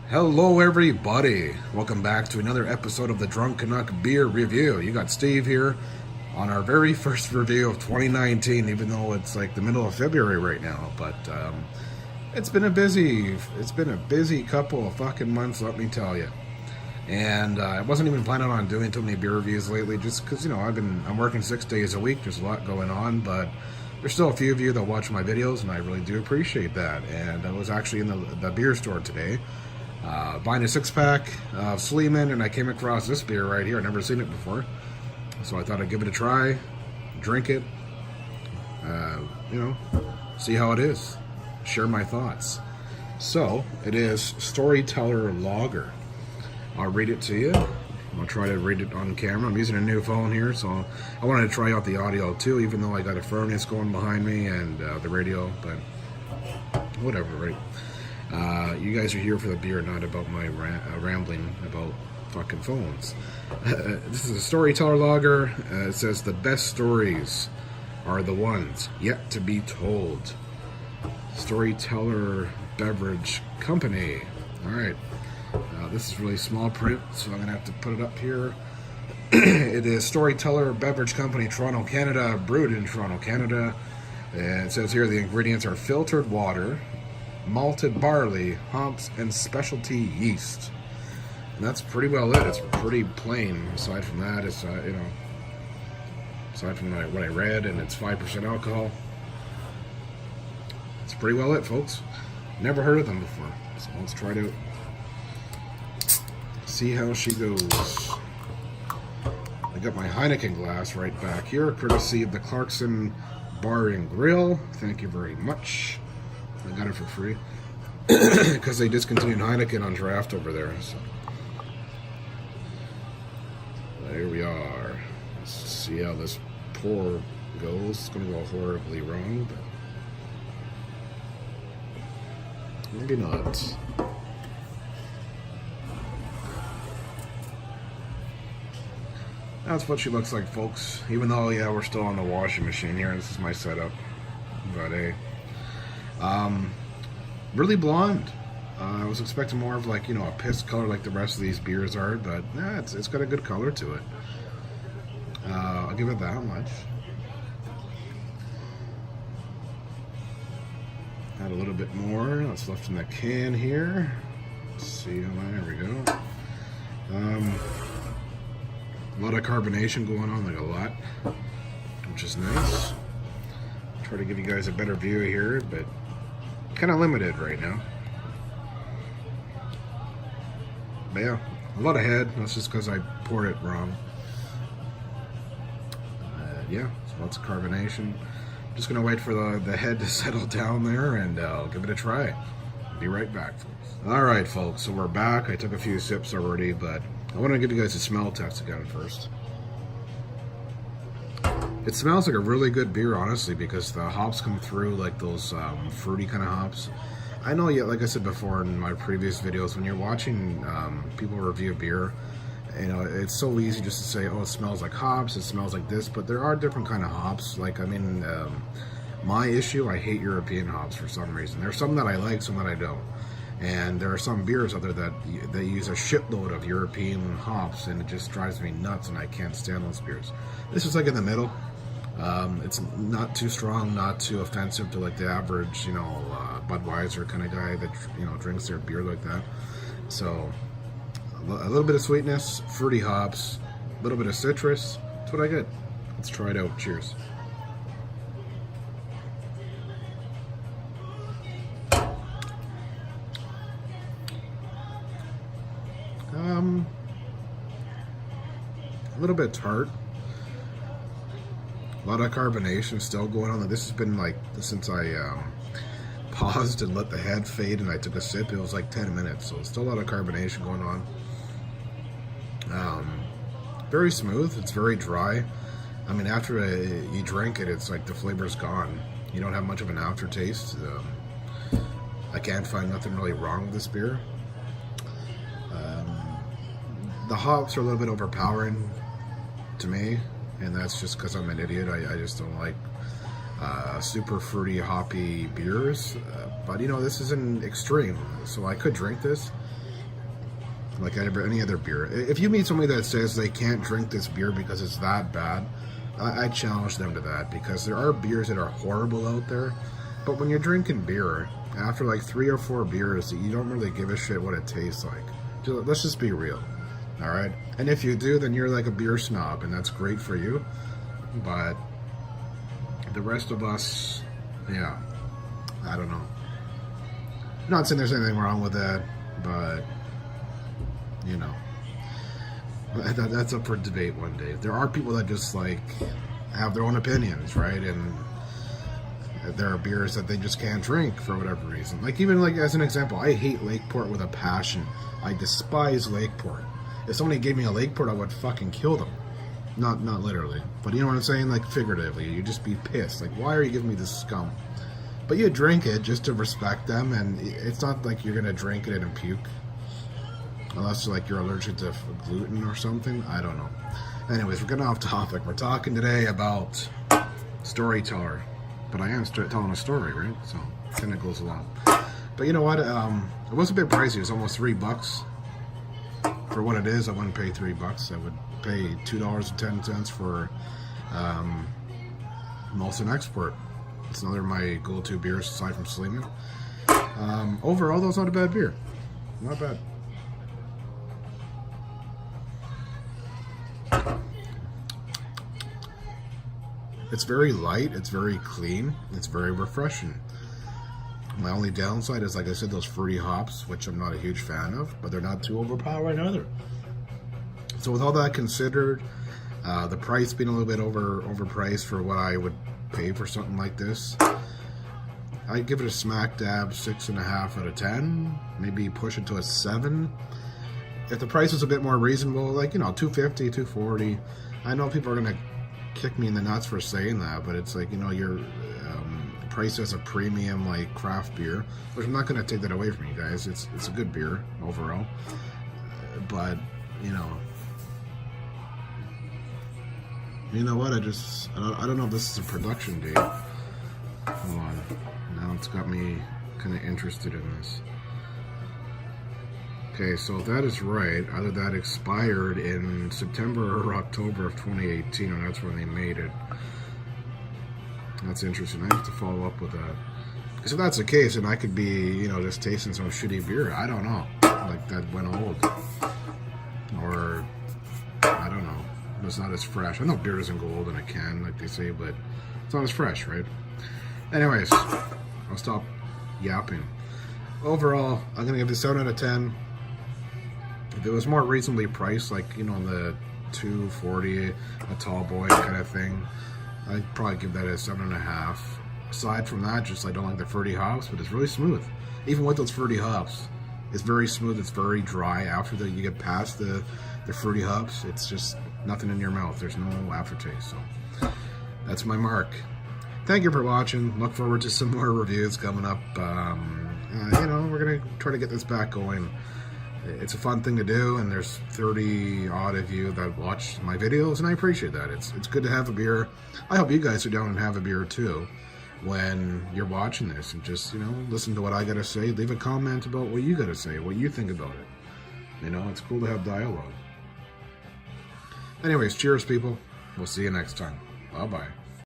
Hello everybody, welcome back to another episode of the Drunk Canuck Beer Review. You got Steve here on our very first review of 2019, even though it's like the middle of February right now. But it's been a busy couple of fucking months, let me tell you. And I wasn't even planning on doing too many beer reviews lately, just because I'm working 6 days a week. There's a lot going on, but there's still a few of you that watch my videos, and I really do appreciate that. And I was actually in the beer store today. Buying a 6-pack of Sleeman, and I came across this beer right here. I've never seen it before, so I thought I'd give it a try, drink it, see how it is, share my thoughts. So it is Storyteller Lager. I'll read it to you. I'll try to read it on camera. I'm using a new phone here, so I wanted to try out the audio too, even though I got a furnace going behind me and the radio, but whatever, right? You guys are here for the beer, not about my rambling about fucking phones. This is a Storyteller Lager. It says the best stories are the ones yet to be told. Storyteller Beverage Company. Alright. This is really small print, so I'm going to have to put it up here. It is Storyteller Beverage Company, Toronto, Canada, brewed in Toronto, Canada. And it says here the ingredients are filtered water, malted barley, hops, and specialty yeast. And that's pretty well it. It's pretty plain. Aside from that, it's aside from what I read, and it's 5% alcohol. It's pretty well it, folks. Never heard of them before, so let's try to see how she goes. I got my Heineken glass right back here, courtesy of the Clarkson Bar and Grill. Thank you very much. I got it for free because they discontinued Heineken on draft over there. So there we are. Let's see how this pour goes. It's going to go horribly wrong, but maybe not. That's what she looks like, folks. Even though, yeah, we're still on the washing machine here. This is my setup. But hey. Really blonde. I was expecting more of like, a piss color like the rest of these beers are, but yeah, it's got a good color to it. I'll give it that much. Add a little bit more. That's left in the can here. Let's see. There we go. A lot of carbonation going on, like a lot, which is nice. Try to give you guys a better view here, but kind of limited right now. But yeah, a lot of head. That's just because I poured it wrong. Yeah, so lots of carbonation. Just gonna wait for the head to settle down there, and I'll give it a try. Be right back, folks. All right, folks. So we're back. I took a few sips already, but I want to give you guys a smell test again first. It smells like a really good beer, honestly, because the hops come through like those fruity kind of hops. I know, yeah, like I said before in my previous videos, when you're watching people review beer, it's so easy just to say, oh, it smells like hops, it smells like this, but there are different kind of hops. Like, my issue, I hate European hops for some reason. There's some that I like, some that I don't. And there are some beers out there that they use a shitload of European hops, and it just drives me nuts, and I can't stand those beers. This is like in the middle. It's not too strong, not too offensive to like the average, Budweiser kind of guy that, drinks their beer like that. So, a little bit of sweetness, fruity hops, a little bit of citrus. That's what I get. Let's try it out. Cheers. A little bit tart. A lot of carbonation still going on. This has been like since I paused and let the head fade and I took a sip. It was like 10 minutes, so still a lot of carbonation going on. Very smooth. It's very dry. After you drink it, it's like the flavor's gone. You don't have much of an aftertaste. I can't find nothing really wrong with this beer. The hops are a little bit overpowering to me, and that's just because I'm an idiot. I just don't like super fruity, hoppy beers. But this is an extreme, so I could drink this. like any other beer. If you meet somebody that says they can't drink this beer because it's that bad, I challenge them to that, because there are beers that are horrible out there. But when you're drinking beer, after like 3 or 4 beers, you don't really give a shit what it tastes like. Let's just be real, all right? And if you do, then you're like a beer snob, and that's great for you. But the rest of us, yeah, I don't know. Not saying there's anything wrong with that, but you know, that's up for debate one day. There are people that just like have their own opinions, right? And there are beers that they just can't drink for whatever reason. Like, even like as an example, I hate Lakeport with a passion. I despise Lakeport. If somebody gave me a Lakeport, I would fucking kill them. Not literally, but you know what I'm saying? Like figuratively, you'd just be pissed. Like, why are you giving me this scum? But you drink it just to respect them, and it's not like you're gonna drink it and puke. Unless like you're allergic to gluten or something. I don't know. Anyways, we're getting off topic. We're talking today about Storyteller. But I am telling a story, right? So it kind of goes along. But you know what? It was a bit pricey. It was almost $3 for what it is. I wouldn't pay $3. I would pay $2.10 for Molson Export. It's another of my go-to beers aside from Sleeman. Overall, though, it's not a bad beer. Not bad. It's very light, it's very clean, it's very refreshing. My only downside is, like I said, those fruity hops, which I'm not a huge fan of, but they're not too overpowering either. So with all that considered, the price being a little bit overpriced for what I would pay for something like this, I'd give it a smack dab 6.5 out of 10, maybe push it to a 7. If the price was a bit more reasonable, like, you know, $2.50, $2.40, I know people are gonna kick me in the nuts for saying that, but it's like, you know, you're priced as a premium like craft beer, which I'm not going to take that away from you guys. It's a good beer overall, but you know what? I don't know if this is a production date. Hold on, now it's got me kind of interested in this. Okay, so if that is right, either that expired in September or October of 2018, and that's when they made it. That's interesting. I have to follow up with that. Because if that's the case, then I could be, you know, just tasting some shitty beer. I don't know. Like, that went old. Or, I don't know. It's not as fresh. I know beer doesn't go old in a can, like they say, but it's not as fresh, right? Anyways, I'll stop yapping. Overall, I'm going to give this 7 out of 10. If it was more reasonably priced, like, you know, the $2.40, a tall boy kind of thing, I'd probably give that a 7.5. Aside from that, just I don't like the fruity hops, but it's really smooth. Even with those fruity hops, it's very smooth. It's very dry. After you get past the fruity hops, it's just nothing in your mouth. There's no aftertaste. So that's my mark. Thank you for watching. Look forward to some more reviews coming up. You know, we're gonna try to get this back going. It's a fun thing to do, and there's 30 odd of you that watch my videos, and I appreciate that. It's good to have a beer. I hope you guys sit down and have a beer too when you're watching this, and just, you know, listen to what I gotta say. Leave a comment about what you gotta say, what you think about it. You know, it's cool to have dialogue. Anyways, cheers, people. We'll see you next time. Bye-bye.